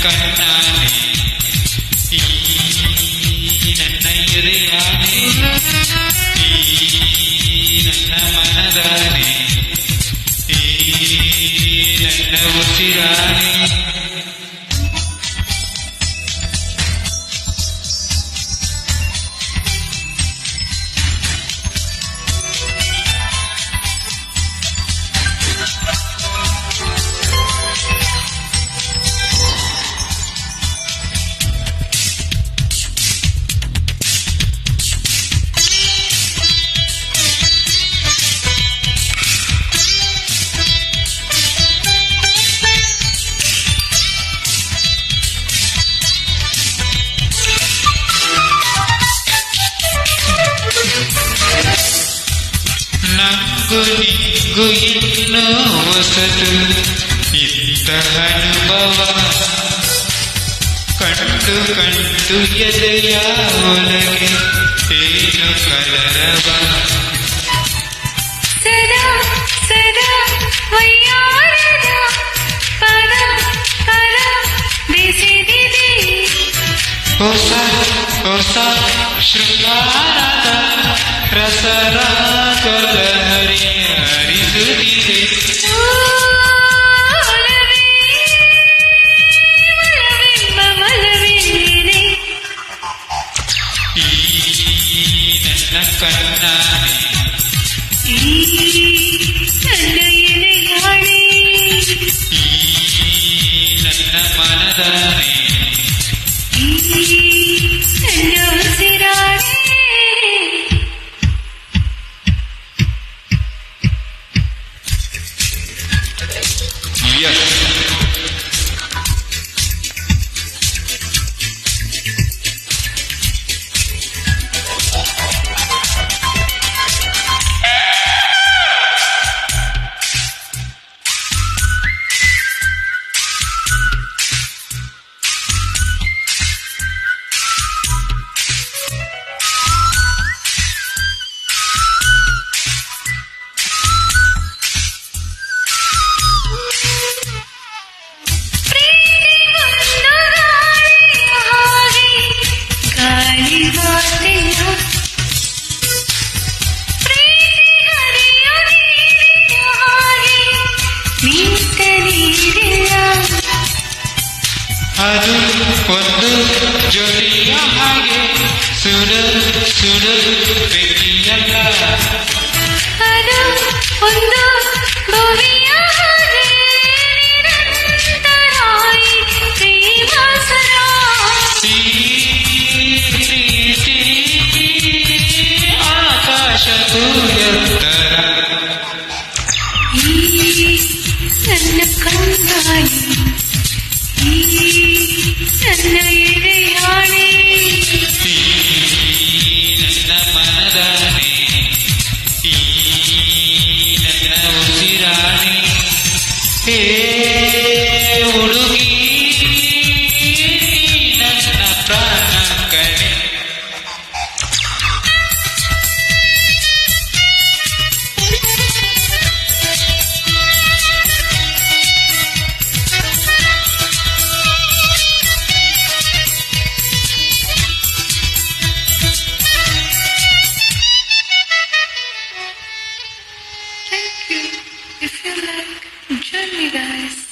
ಕಣ್ಣಾನೆ ಈ ನನ್ನ ಎದೆಯಾನೆ ಈ ನನ್ನ ಮನದಾನೆ ಈ ನನ್ನ ಉಸಿರಾನೆ ನಂಗು ನಿಂಗು ಇನ್ನೂ ಹೊಸದು ಇಂತಹ ಅನುಭವ ಕಂಡು ಕಂಡು ಎದೆಯ ಒಳಗೆ ಏನು ಕಲರವ ಸದಾ ಸದಾ ವಯ್ಯಾರದ ಪದ ಪದ ಬೆಸೆದಿದೆ ಹೊಸ ಹೊಸ ಶೃಂಗಾರದ ರಸರಾಗದ ಹರಿಸುತ್ತಿದೆ ಈ ನನ್ನ ಕಣ್ಣಾನೆ ಈ ನನ್ನ ಎದೆಯಾಣೆ ಈ ನನ್ನ ಮನದಾನೆ ಈ ನನ್ನ ಉಸಿರಾಣೆ Yes. ಅದು ಒಂದು ಜೊತೆಯ ಹಾಗೆ ಸುಡಲು ಸುಡಲು ಬೆಕ್ಕಿಯಲ್ಲ ಅದು ಒಂದು ಭೂಮಿಯ ಹಾಗೆ ನಿರಂತರಾಯಿ ಪ್ರೇಮಸರ ಈ ಪ್ರೀತಿ ಆಕಾಶಕ್ಕೂ ಎತ್ತರ ಈ ನನ್ನ ಕಣ್ಣಾಯಿ ಈ ನನ್ನ ಎದೆಯಾಣೆ ಈ ನನ್ನ ಮನದಾನೆ ಈ ನನ್ನ ಉಸಿರಾಣೆ ಹೇ ಹುಡುಗಿ ನನ್ನ ಪ್ರಾಣ ಕಣೆ Thank you. If you like, join me guys.